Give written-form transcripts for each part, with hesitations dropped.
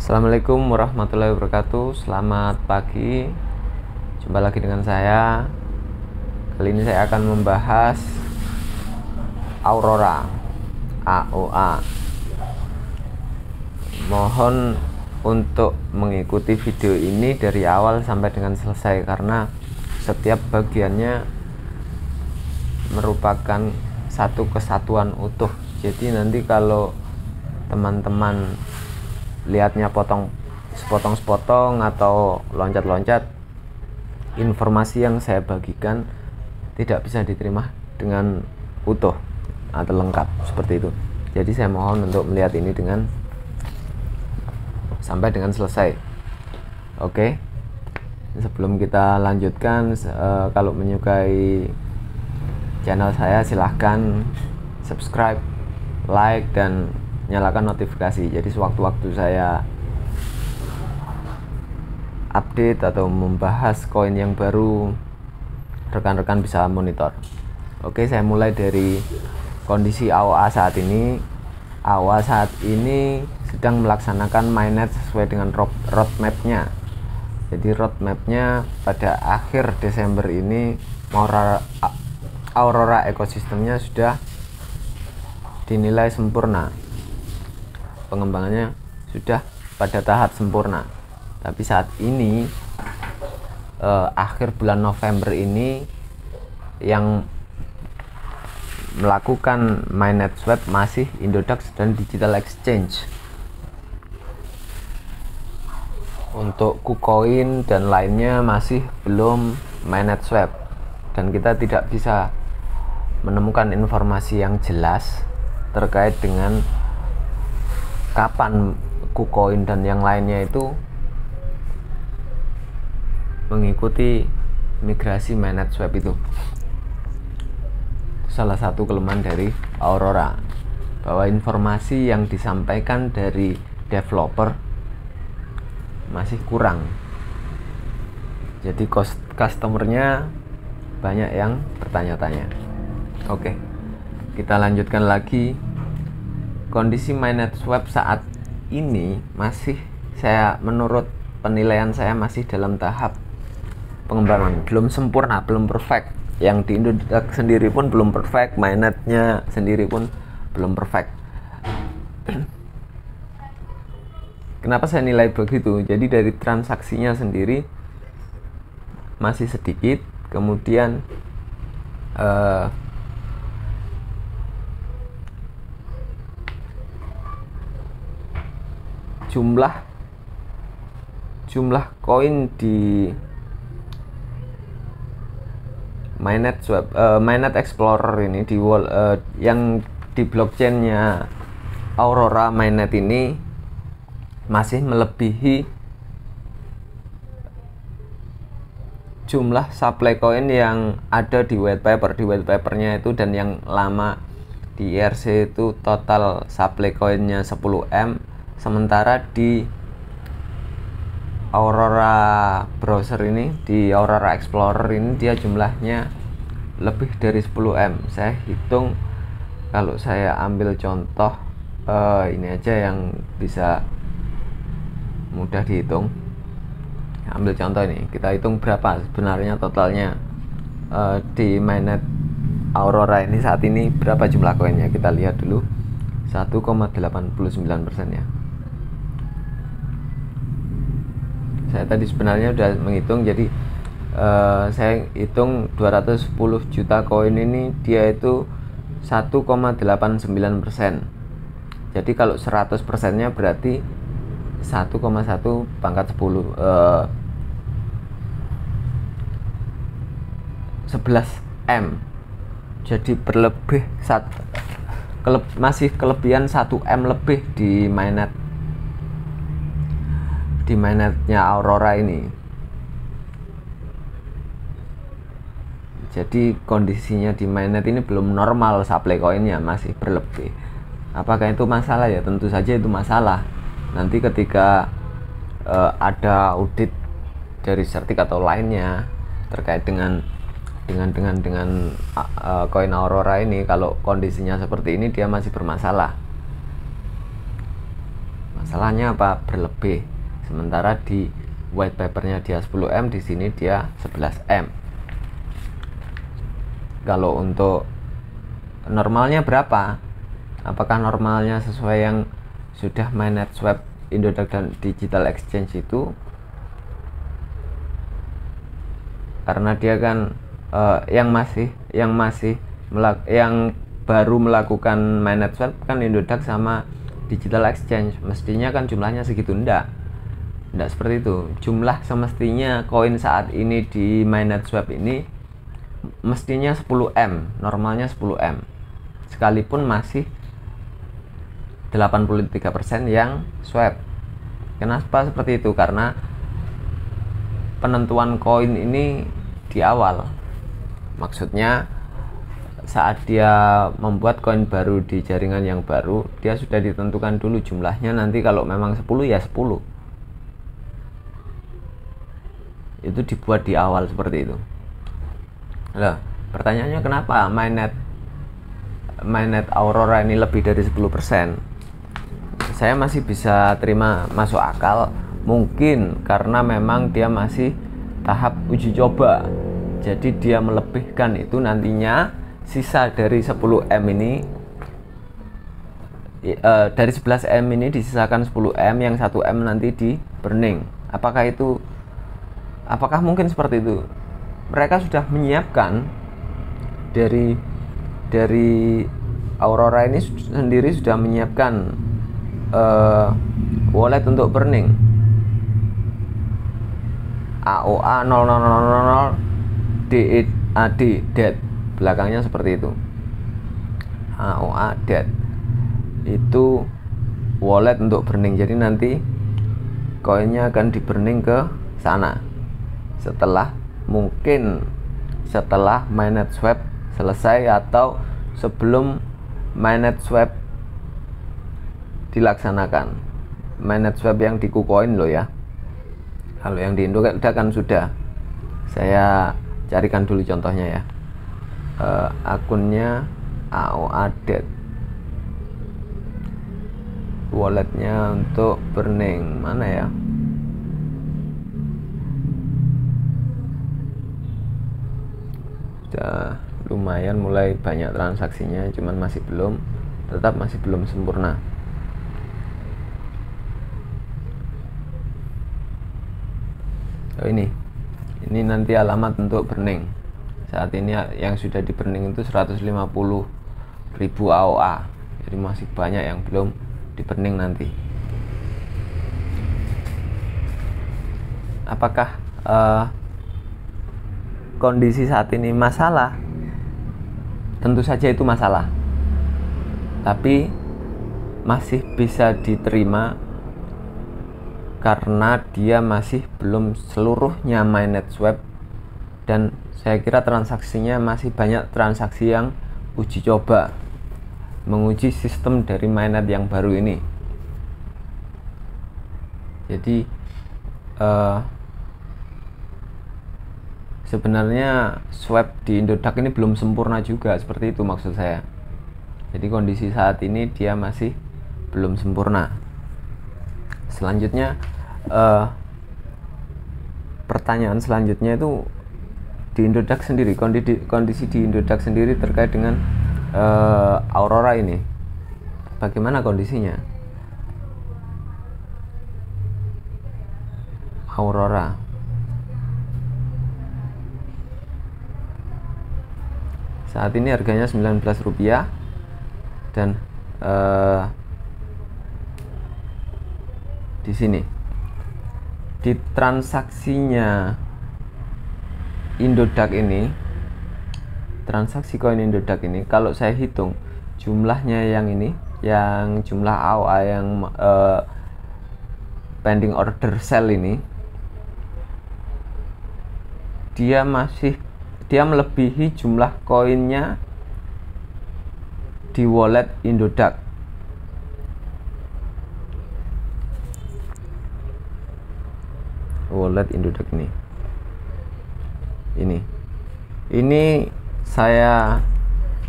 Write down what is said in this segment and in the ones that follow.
Assalamualaikum warahmatullahi wabarakatuh. Selamat pagi. Jumpa lagi dengan saya. Kali ini saya akan membahas Aurora AOA. Mohon untuk mengikuti video ini dari awal sampai dengan selesai, karena setiap bagiannya merupakan satu kesatuan utuh. Jadi nanti kalau teman-teman lihatnya sepotong-sepotong atau loncat-loncat, informasi yang saya bagikan tidak bisa diterima dengan utuh atau lengkap seperti itu. Jadi saya mohon untuk melihat ini dengan sampai dengan selesai. Oke, sebelum kita lanjutkan, kalau menyukai channel saya silahkan subscribe, like, dan nyalakan notifikasi. Jadi sewaktu-waktu saya update atau membahas koin yang baru, rekan-rekan bisa monitor. Oke, saya mulai dari kondisi AOA saat ini. AOA saat ini sedang melaksanakan mainnet sesuai dengan roadmap-nya. Jadi roadmap-nya pada akhir Desember ini Aurora ekosistemnya sudah dinilai sempurna. Pengembangannya sudah pada tahap sempurna. Tapi saat ini akhir bulan November ini yang melakukan mainnet swap masih Indodax dan Digital Exchange. Untuk KuCoin dan lainnya masih belum mainnet swap, dan kita tidak bisa menemukan informasi yang jelas terkait dengan kapan KuCoin dan yang lainnya itu mengikuti migrasi mainnet swap itu. Salah satu kelemahan dari Aurora, bahwa informasi yang disampaikan dari developer masih kurang. Jadi customernya banyak yang bertanya-tanya. Oke, kita lanjutkan lagi. Kondisi mainnet swap saat ini masih, menurut penilaian saya, masih dalam tahap pengembangan, belum sempurna, belum perfect. Yang di Indodax sendiri pun belum perfect, mainnetnya sendiri pun belum perfect. Kenapa saya nilai begitu? Jadi dari transaksinya sendiri masih sedikit, kemudian jumlah koin di mainnet swap, mainnet explorer ini di yang di blockchainnya Aurora mainnet ini masih melebihi jumlah supply coin yang ada di white papernya itu, dan yang lama di IRC itu total supply coinnya 10M, sementara di Aurora browser ini, di Aurora Explorer ini, dia jumlahnya lebih dari 10M. Saya hitung, kalau saya ambil contoh ini aja yang bisa mudah dihitung. Ambil contoh ini, kita hitung berapa sebenarnya totalnya di mainnet Aurora ini saat ini, berapa jumlah koinnya. Kita lihat dulu, 1,89% ya. Saya tadi sebenarnya udah menghitung, jadi saya hitung 210 juta koin ini, dia itu 1,89%. Jadi kalau 100%-nya berarti 1,1 pangkat 10, 11M. Jadi berlebih masih kelebihan 1M lebih di mainnetnya Aurora ini. Jadi kondisinya di mainnet ini belum normal, supply coinnya masih berlebih. Apakah itu masalah? Ya tentu saja itu masalah. Nanti ketika ada audit dari Certik atau lainnya terkait dengan koin Aurora ini, kalau kondisinya seperti ini dia masih bermasalah. Masalahnya apa? Berlebih. Sementara di white papernya dia 10M, di sini dia 11M. Kalau untuk normalnya berapa? Apakah normalnya sesuai yang sudah mainnet swap Indodax dan Digital Exchange itu? Karena dia kan yang baru melakukan mainnet swap kan Indodax sama Digital Exchange. Mestinya kan jumlahnya segitu. Enggak seperti itu. Jumlah semestinya koin saat ini di mainnet swap ini mestinya 10M, normalnya 10M. Sekalipun masih 83% yang swap. Kenapa seperti itu? Karena penentuan koin ini di awal. Maksudnya saat dia membuat koin baru di jaringan yang baru, dia sudah ditentukan dulu jumlahnya. Nanti kalau memang 10 ya 10. Itu dibuat di awal seperti itu. Nah, pertanyaannya kenapa mainnet Aurora ini lebih dari 10%? Saya masih bisa terima, masuk akal. Mungkin karena memang dia masih tahap uji coba. Jadi dia melebihkan itu, nantinya sisa dari 10M ini dari 11M ini disisakan 10M, yang 1M nanti di burning. Apakah mungkin seperti itu? Mereka sudah menyiapkan dari Aurora ini sendiri sudah menyiapkan wallet untuk burning. AOA 0000 DAD dead, belakangnya seperti itu. AOA dead itu wallet untuk burning. Jadi nanti koinnya akan di burning ke sana mungkin setelah mainnet swap selesai atau sebelum mainnet swap dilaksanakan. Mainnet swap yang di KuCoin loh ya. Kalau yang di Indodax kan sudah. Saya carikan dulu contohnya ya. Akunnya AOA dead, walletnya untuk burning mana ya? Sudah lumayan mulai banyak transaksinya, cuman tetap masih belum sempurna. Oh, ini nanti alamat untuk burning. Saat ini yang sudah di burning itu 150.000 AOA. Jadi masih banyak yang belum di burning nanti. Apakah kondisi saat ini masalah? Tentu saja itu masalah, tapi masih bisa diterima karena dia masih belum seluruhnya mainnet swap, dan saya kira transaksinya masih banyak transaksi yang uji coba, menguji sistem dari mainnet yang baru ini. Jadi sebenarnya swap di Indodax ini belum sempurna juga, seperti itu maksud saya. Jadi kondisi saat ini dia masih belum sempurna. Selanjutnya pertanyaan selanjutnya itu di Indodax sendiri, kondisi di Indodax sendiri terkait dengan Aurora ini, bagaimana kondisinya? Aurora saat ini harganya Rp19 dan di sini di transaksinya Indodax ini, transaksi koin Indodax ini, kalau saya hitung jumlahnya yang ini, yang jumlah AOA yang pending order sell ini, dia melebihi jumlah koinnya di wallet Indodax. Wallet Indodax ini saya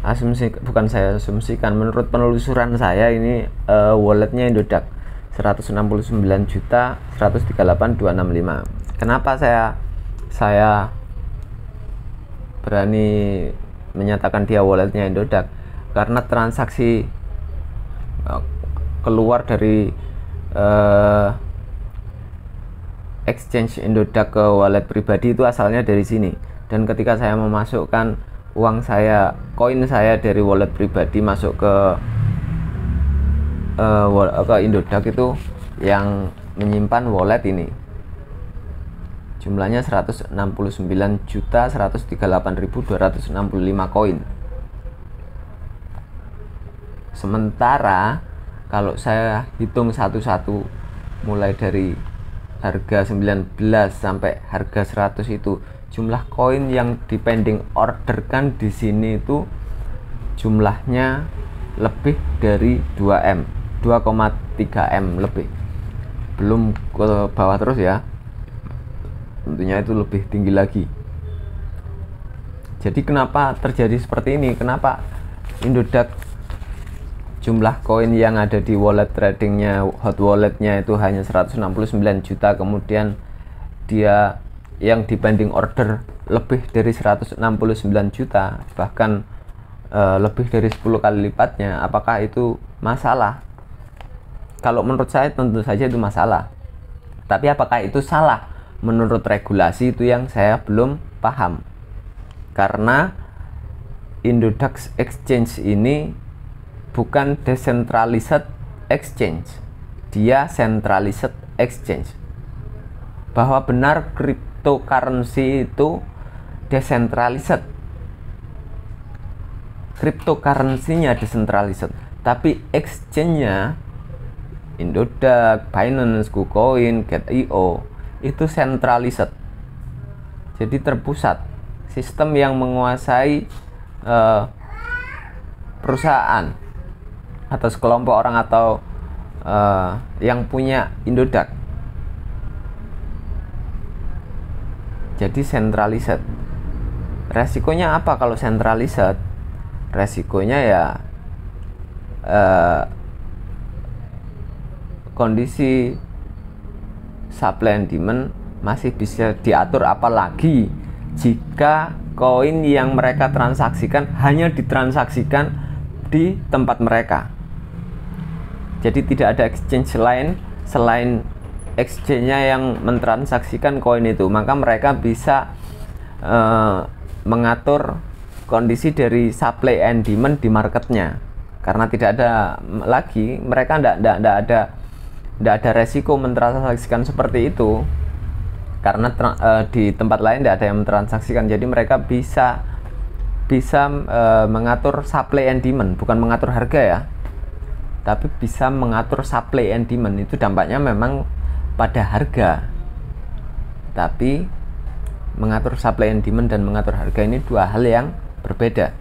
asumsikan, menurut penelusuran saya ini walletnya Indodax 169.138.265. Kenapa saya berani menyatakan dia walletnya Indodax? Karena transaksi keluar dari exchange Indodax ke wallet pribadi itu asalnya dari sini, dan ketika saya memasukkan uang saya, koin saya dari wallet pribadi masuk ke Indodax, itu yang menyimpan wallet ini jumlahnya 169.138.265 koin. Sementara kalau saya hitung satu-satu mulai dari harga 19 sampai harga 100, itu jumlah koin yang di pending order kan di sini itu jumlahnya lebih dari 2M, 2,3M lebih. Belum ke bawah terus ya, tentunya itu lebih tinggi lagi. Jadi kenapa terjadi seperti ini? Kenapa Indodax jumlah koin yang ada di wallet tradingnya, hot walletnya itu hanya 169 juta, kemudian dia yang di pending order lebih dari 169 juta, bahkan lebih dari 10 kali lipatnya? Apakah itu masalah? Kalau menurut saya tentu saja itu masalah. Tapi apakah itu salah? Menurut regulasi itu yang saya belum paham. Karena Indodax Exchange ini bukan decentralized exchange, dia centralized exchange. Bahwa benar cryptocurrency itu decentralized, cryptocurrency-nya decentralized, tapi exchange-nya Indodax, Binance, KuCoin, Get.io itu centralized. Jadi terpusat, sistem yang menguasai perusahaan atau sekelompok orang atau yang punya Indodax. Jadi centralized. Resikonya apa kalau centralized? Resikonya ya kondisi supply and demand masih bisa diatur, apalagi jika koin yang mereka transaksikan hanya ditransaksikan di tempat mereka. Jadi tidak ada exchange lain selain exchange-nya yang mentransaksikan koin itu, maka mereka bisa mengatur kondisi dari supply and demand di marketnya. Karena tidak ada lagi, mereka tidak ada resiko mentransaksikan seperti itu, karena di tempat lain tidak ada yang mentransaksikan. Jadi mereka bisa mengatur supply and demand, bukan mengatur harga ya, tapi bisa mengatur supply and demand. Itu dampaknya memang pada harga, tapi mengatur supply and demand dan mengatur harga ini dua hal yang berbeda.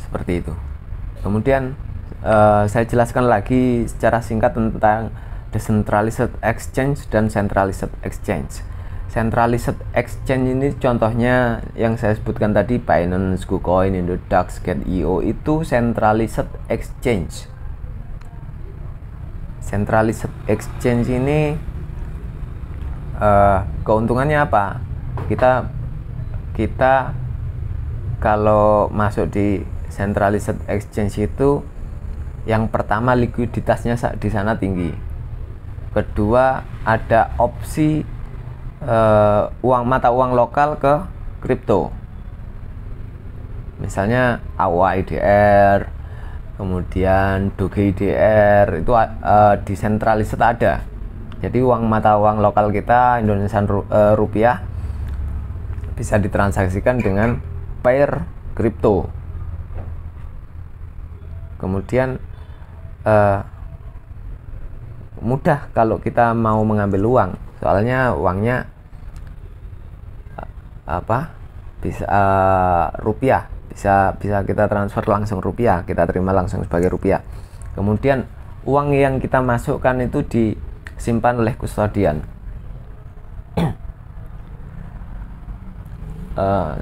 Seperti itu. Kemudian saya jelaskan lagi secara singkat tentang decentralized exchange dan centralized exchange. Centralized exchange ini contohnya yang saya sebutkan tadi, Binance, KuCoin, Indodax, Get.io, itu centralized exchange. Centralized exchange ini keuntungannya apa? Kita kalau masuk di centralized exchange itu, yang pertama likuiditasnya di sana tinggi. Kedua, ada opsi mata uang lokal ke kripto. Misalnya AUA-IDR, kemudian Doge-IDR, itu decentralized ada. Jadi mata uang lokal kita, Indonesian rupiah, bisa ditransaksikan dengan pair kripto. Kemudian mudah kalau kita mau mengambil uang, soalnya uangnya bisa rupiah, bisa kita transfer langsung rupiah, kita terima langsung sebagai rupiah. Kemudian uang yang kita masukkan itu disimpan oleh kustodian.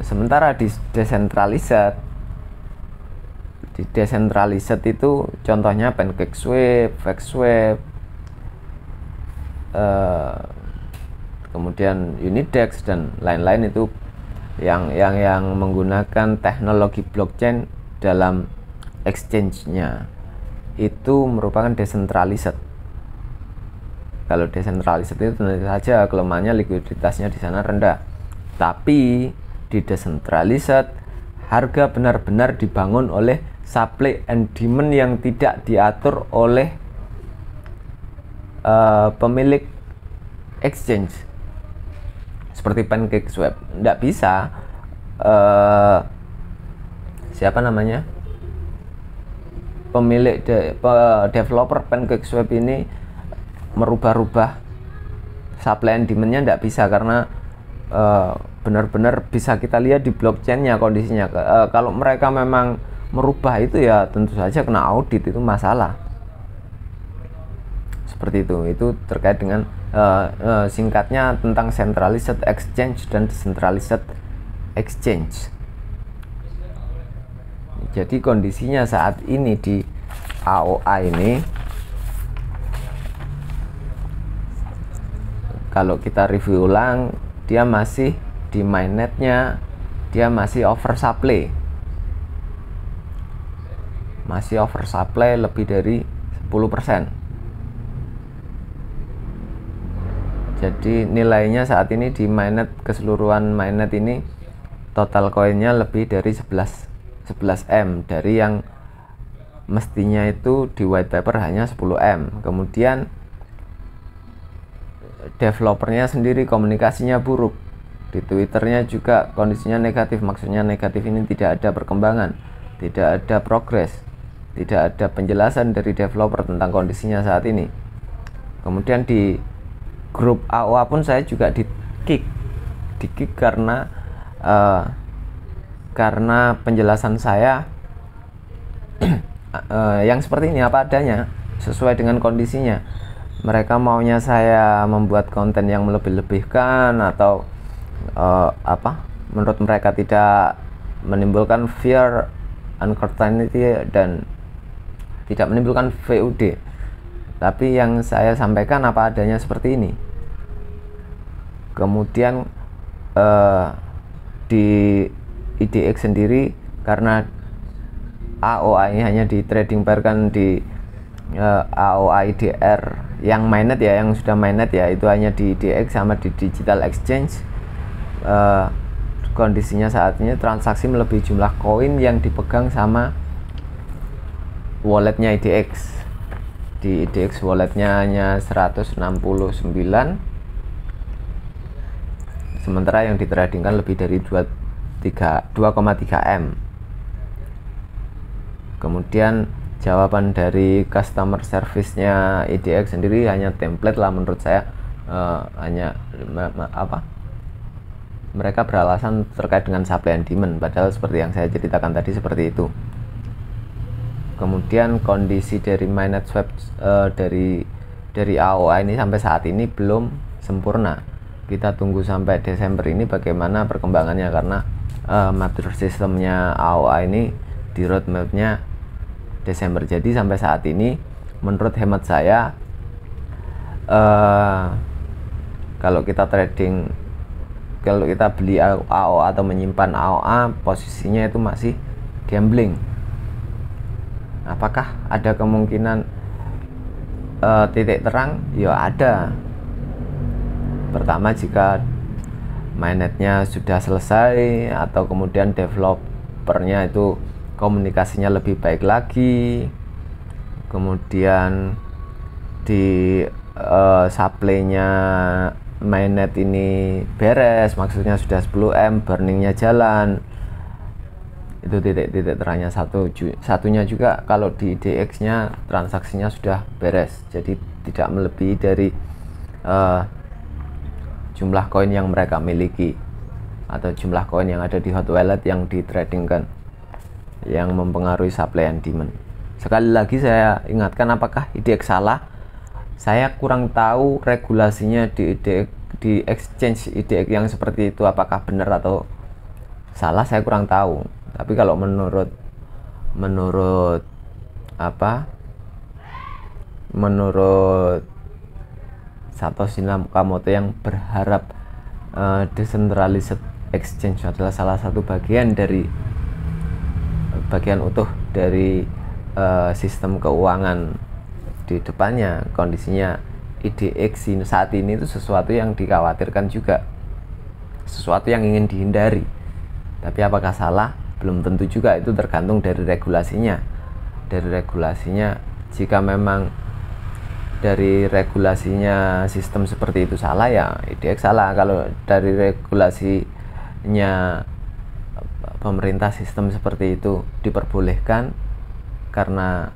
Sementara di decentralized Di decentralized itu contohnya PancakeSwap, FakeSwap, kemudian Unidex dan lain-lain, itu yang menggunakan teknologi blockchain dalam exchange-nya itu merupakan decentralized. Kalau decentralized itu tentu saja kelemahannya likuiditasnya di sana rendah. Tapi di decentralized harga benar-benar dibangun oleh supply and demand yang tidak diatur oleh pemilik exchange seperti PancakeSwap. Nggak bisa siapa namanya pemilik developer PancakeSwap ini merubah-rubah supply and demand-nya, nggak bisa, karena benar-benar bisa kita lihat di blockchain-nya kondisinya. Kalau mereka memang merubah itu ya tentu saja kena audit, itu masalah. Seperti itu terkait dengan singkatnya tentang centralized exchange dan decentralized exchange. Jadi kondisinya saat ini di AOA ini, kalau kita review ulang, dia masih di mainnetnya dia masih oversupply, lebih dari 10%. Jadi nilainya saat ini di mainnet, keseluruhan mainnet ini total koinnya lebih dari 11M dari yang mestinya itu di white paper hanya 10M. Kemudian developernya sendiri komunikasinya buruk, di Twitternya juga kondisinya negatif. Maksudnya negatif ini tidak ada perkembangan, tidak ada progres, tidak ada penjelasan dari developer tentang kondisinya saat ini. Kemudian di grup AOA pun saya juga di kick karena penjelasan saya yang seperti ini apa adanya, sesuai dengan kondisinya. Mereka maunya saya membuat konten yang melebih-lebihkan atau menurut mereka tidak menimbulkan fear, uncertainty, dan tidak menimbulkan VUD. Tapi yang saya sampaikan apa adanya seperti ini. Kemudian di IDX sendiri, karena AOA ini hanya di trading pair kan di AOA IDR yang mainnet ya, yang sudah mainnet ya, itu hanya di IDX sama di digital exchange. Kondisinya saat ini transaksi melebihi jumlah koin yang dipegang sama walletnya IDX. Di IDX walletnya hanya 169, sementara yang ditradingkan lebih dari 2,3M. Kemudian jawaban dari customer service-nya IDX sendiri hanya template lah menurut saya. Mereka beralasan terkait dengan supply and demand, padahal seperti yang saya ceritakan tadi seperti itu. Kemudian kondisi dari mainnet swap dari AOA ini sampai saat ini belum sempurna. Kita tunggu sampai Desember ini bagaimana perkembangannya, karena mature sistemnya AOA ini di roadmapnya Desember. Jadi sampai saat ini menurut hemat saya kalau kita beli AOA atau menyimpan AOA, posisinya itu masih gambling. Apakah ada kemungkinan titik terang? Ya ada. Pertama, jika mainnetnya sudah selesai atau kemudian developernya itu komunikasinya lebih baik lagi, kemudian di supply-nya mainnet ini beres, maksudnya sudah 10M, burningnya jalan, itu titik terangnya. Satunya juga kalau di DX nya transaksinya sudah beres, jadi tidak melebihi dari jumlah koin yang mereka miliki atau jumlah koin yang ada di hot wallet yang ditradingkan, yang mempengaruhi supply and demand. Sekali lagi saya ingatkan, apakah IDX salah? Saya kurang tahu regulasinya di exchange IDX yang seperti itu, apakah benar atau salah saya kurang tahu. Tapi kalau menurut menurut Satoshi Nakamoto yang berharap decentralized exchange adalah salah satu bagian utuh dari sistem keuangan di depannya. Kondisinya IDX saat ini itu sesuatu yang dikhawatirkan juga, sesuatu yang ingin dihindari. Tapi apakah salah? Belum tentu juga, itu tergantung dari regulasinya. Jika memang dari regulasinya sistem seperti itu salah, ya IDX salah. Kalau dari regulasinya pemerintah sistem seperti itu diperbolehkan karena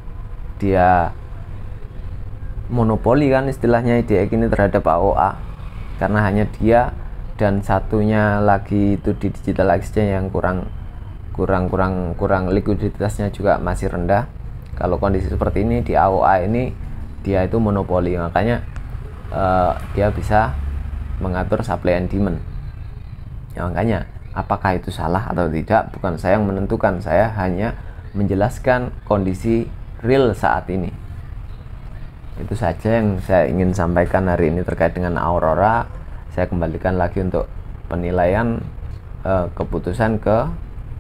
dia monopoli kan istilahnya IDX ini terhadap AOA, karena hanya dia dan satunya lagi itu di digital exchange yang kurang likuiditasnya juga masih rendah. Kalau kondisi seperti ini di AOA ini dia itu monopoli, makanya dia bisa mengatur supply and demand. Ya, makanya apakah itu salah atau tidak bukan saya yang menentukan, saya hanya menjelaskan kondisi real saat ini. Itu saja yang saya ingin sampaikan hari ini terkait dengan Aurora. Saya kembalikan lagi untuk penilaian keputusan ke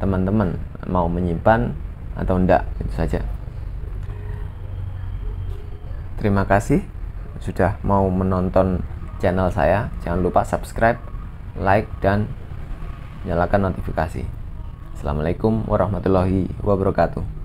teman-teman mau menyimpan atau enggak. Itu saja. Terima kasih sudah mau menonton channel saya. Jangan lupa subscribe, like, dan nyalakan notifikasi. Assalamualaikum warahmatullahi wabarakatuh.